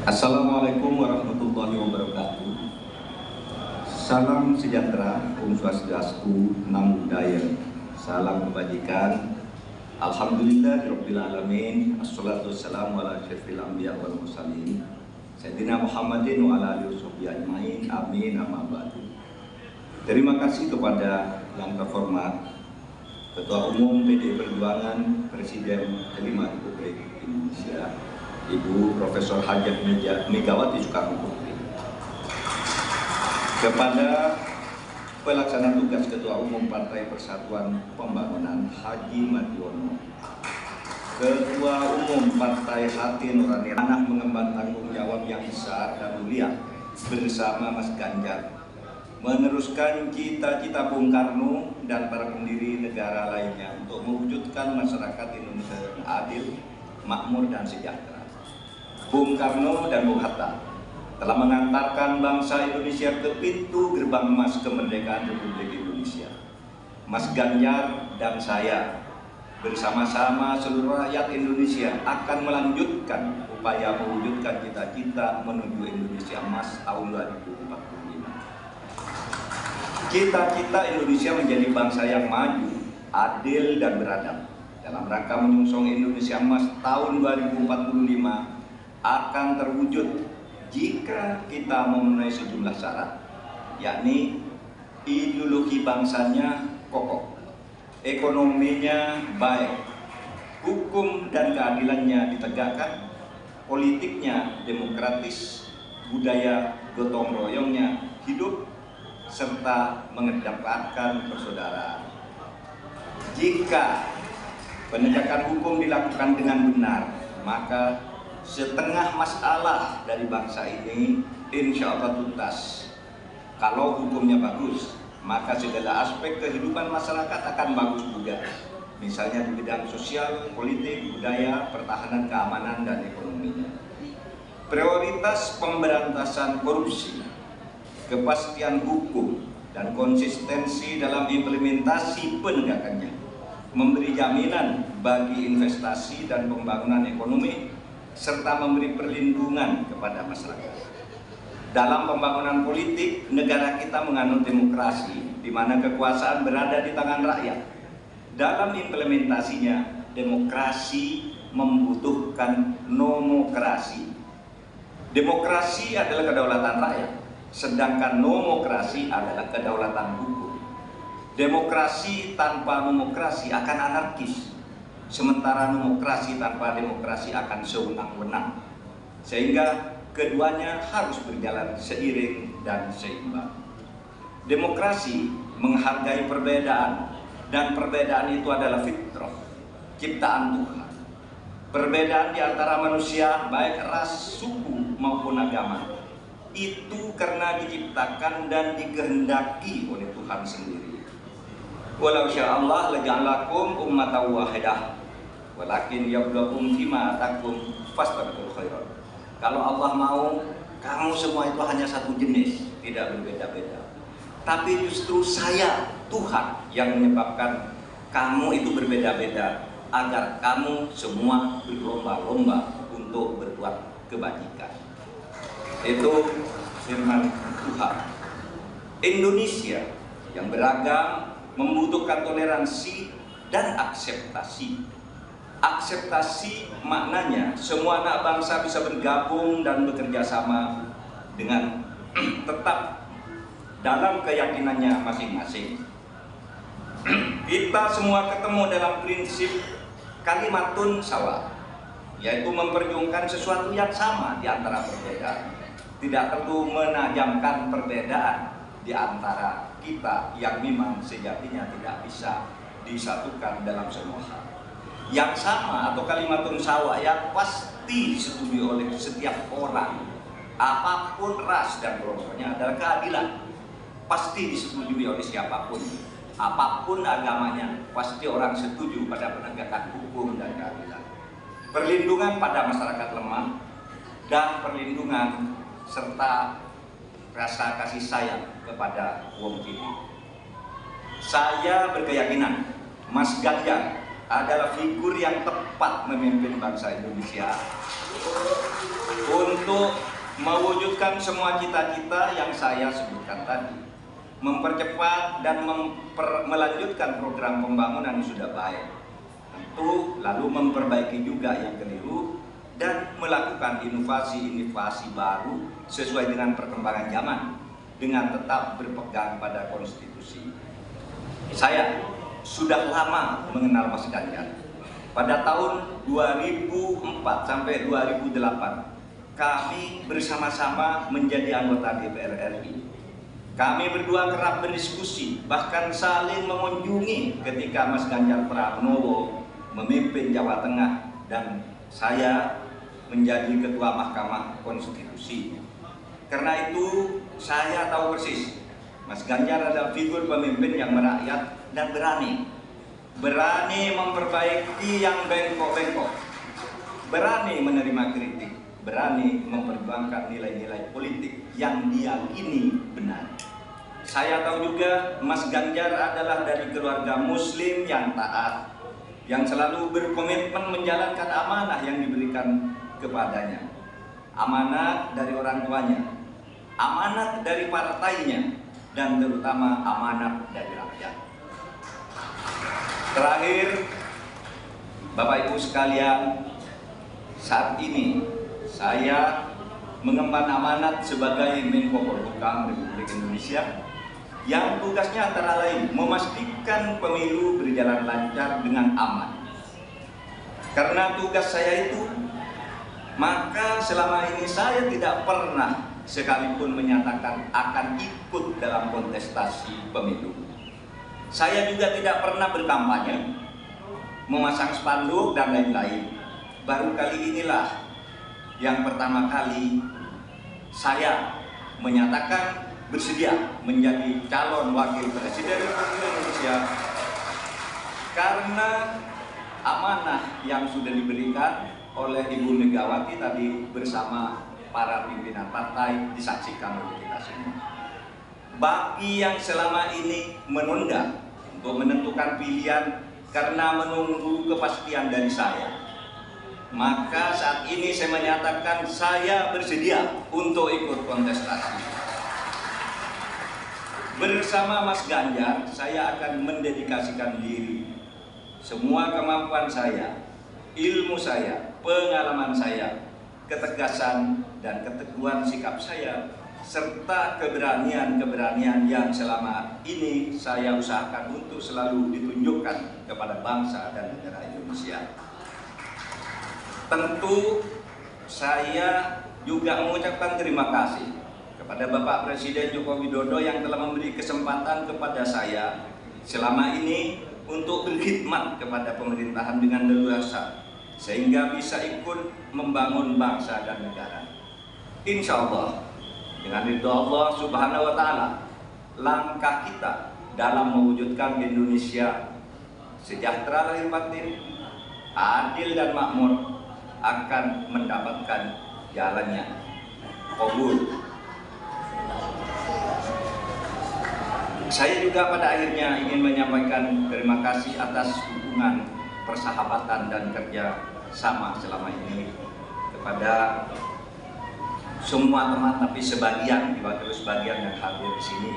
Assalamualaikum warahmatullahi wabarakatuh. Salam sejahtera, Om Swastiastu, Namo Buddhaya. Salam kebajikan. Alhamdulillahirabbil alamin. Assalatu wassalamu ala asyrofil anbiya wal mursalin. Sayyidina Muhammadin wa ala alihi washabbihi ajmain. Amin amma ba'du. Terima kasih kepada yang terhormat Ketua Umum PDI Perjuangan, Presiden kelima Republik Indonesia, Ibu Profesor Hajah Megawati Soekarno Putri, kepada pelaksana tugas Ketua Umum Partai Persatuan Pembangunan Haji Mardiono, Ketua Umum Partai Hati Nurani Ranah mengemban tanggung jawab yang besar dan mulia bersama Mas Ganjar, meneruskan cita-cita Bung Karno dan para pendiri negara lainnya untuk mewujudkan masyarakat Indonesia yang adil, makmur dan sejahtera. Bung Karno dan Bung Hatta telah mengantarkan bangsa Indonesia ke pintu gerbang emas kemerdekaan Republik Indonesia. Mas Ganjar dan saya bersama-sama seluruh rakyat Indonesia akan melanjutkan upaya mewujudkan cita-cita menuju Indonesia Emas tahun 2045. Cita-cita Indonesia menjadi bangsa yang maju, adil dan beradab dalam rangka menyongsong Indonesia Emas tahun 2045 akan terwujud jika kita memenuhi sejumlah syarat, yakni ideologi bangsanya kokoh, ekonominya baik, hukum dan keadilannya ditegakkan, politiknya demokratis, budaya gotong royongnya hidup, serta mengedepankan persaudaraan. Jika penegakan hukum dilakukan dengan benar, maka setengah masalah dari bangsa ini insya Allah tuntas. Kalau hukumnya bagus, maka segala aspek kehidupan masyarakat akan bagus juga. Misalnya di bidang sosial, politik, budaya, pertahanan, keamanan, dan ekonominya. Prioritas pemberantasan korupsi, kepastian hukum, dan konsistensi dalam implementasi penegakannya, memberi jaminan bagi investasi dan pembangunan ekonomi, serta memberi perlindungan kepada masyarakat. Dalam pembangunan politik, negara kita menganut demokrasi, di mana kekuasaan berada di tangan rakyat. Dalam implementasinya, demokrasi membutuhkan nomokrasi. Demokrasi adalah kedaulatan rakyat, sedangkan nomokrasi adalah kedaulatan hukum. Demokrasi tanpa nomokrasi akan anarkis, sementara demokrasi tanpa demokrasi akan sewenang-wenang, sehingga keduanya harus berjalan seiring dan seimbang. Demokrasi menghargai perbedaan, dan perbedaan itu adalah fitrah, ciptaan Tuhan. Perbedaan di antara manusia, baik ras, suku maupun agama, itu karena diciptakan dan dikehendaki oleh Tuhan sendiri. Walau sya'allah laja'alakum ummatan wahidah walakin yabluwakum fima atakum fastabiqul khairat. Kalau Allah mau, kamu semua itu hanya satu jenis, tidak berbeda-beda. Tapi justru saya, Tuhan, yang menyebabkan kamu itu berbeda-beda, agar kamu semua berlomba-lomba untuk berbuat kebajikan. Itu firman Tuhan. Indonesia yang beragam membutuhkan toleransi dan akseptasi. Akseptasi maknanya semua anak bangsa bisa bergabung dan bekerja sama dengan tetap dalam keyakinannya masing-masing. Kita semua ketemu dalam prinsip kalimatun sawa, yaitu memperjuangkan sesuatu yang sama di antara perbedaan. Tidak perlu menajamkan perbedaan di antara kita yang memang sejatinya tidak bisa disatukan dalam semua hal. Yang sama atau kalimatun sawa yang pasti disetujui oleh setiap orang, apapun ras dan golongannya, adalah keadilan. Pasti disetujui oleh siapapun, apapun agamanya, pasti orang setuju pada penegakan hukum dan keadilan. Perlindungan pada masyarakat lemah dan perlindungan serta rasa kasih sayang kepada wong kiri. Saya berkeyakinan Mas Ganjar adalah figur yang tepat memimpin bangsa Indonesia untuk mewujudkan semua cita-cita yang saya sebutkan tadi, mempercepat dan melanjutkan program pembangunan yang sudah baik, tentu lalu memperbaiki juga yang keliru dan melakukan inovasi-inovasi baru sesuai dengan perkembangan zaman dengan tetap berpegang pada konstitusi. Saya sudah lama mengenal Mas Ganjar. Pada tahun 2004 sampai 2008 kami bersama-sama menjadi anggota DPR RI. Kami berdua kerap berdiskusi, bahkan saling mengunjungi ketika Mas Ganjar Pranowo memimpin Jawa Tengah dan saya menjadi Ketua Mahkamah Konstitusi. Karena itu saya tahu persis Mas Ganjar adalah figur pemimpin yang merakyat dan berani memperbaiki yang bengkok-bengkok, berani menerima kritik, berani memperjuangkan nilai-nilai politik yang diyakini benar. Saya tahu juga Mas Ganjar adalah dari keluarga Muslim yang taat, yang selalu berkomitmen menjalankan amanah yang diberikan kepadanya, amanat dari orang tuanya, amanat dari partainya, dan terutama amanat dari rakyat. Terakhir, Bapak Ibu sekalian, saat ini saya mengemban amanat sebagai Menko Polhukam Republik Indonesia yang tugasnya antara lain memastikan pemilu berjalan lancar dengan aman. Karena tugas saya itu, maka selama ini saya tidak pernah sekalipun menyatakan akan ikut dalam kontestasi pemilu. Saya juga tidak pernah berkampanye, memasang spanduk dan lain-lain. Baru kali inilah yang pertama kali saya menyatakan bersedia menjadi calon wakil presiden Republik Indonesia karena amanah yang sudah diberikan oleh Ibu Megawati tadi bersama para pimpinan partai disaksikan oleh kita semua. Bagi yang selama ini menunda untuk menentukan pilihan karena menunggu kepastian dari saya, maka saat ini saya menyatakan saya bersedia untuk ikut kontestasi. Bersama Mas Ganjar, saya akan mendedikasikan diri, semua kemampuan saya, ilmu saya, pengalaman saya, ketegasan dan keteguhan sikap saya, serta keberanian-keberanian yang selama ini saya usahakan untuk selalu ditunjukkan kepada bangsa dan negara Indonesia. Tentu saya juga mengucapkan terima kasih kepada Bapak Presiden Joko Widodo yang telah memberi kesempatan kepada saya selama ini untuk berkhidmat kepada pemerintahan dengan leluasa sehingga bisa ikut membangun bangsa dan negara. Insya Allah dengan ridho Allah Subhanahu wa Ta'ala, langkah kita dalam mewujudkan Indonesia sejahtera lahir batin, adil dan makmur akan mendapatkan jalannya. Qabul. Saya juga pada akhirnya ingin menyampaikan terima kasih atas dukungan, persahabatan dan kerja sama selama ini kepada semua teman, tapi sebagian, diwakili sebagian yang hadir di sini.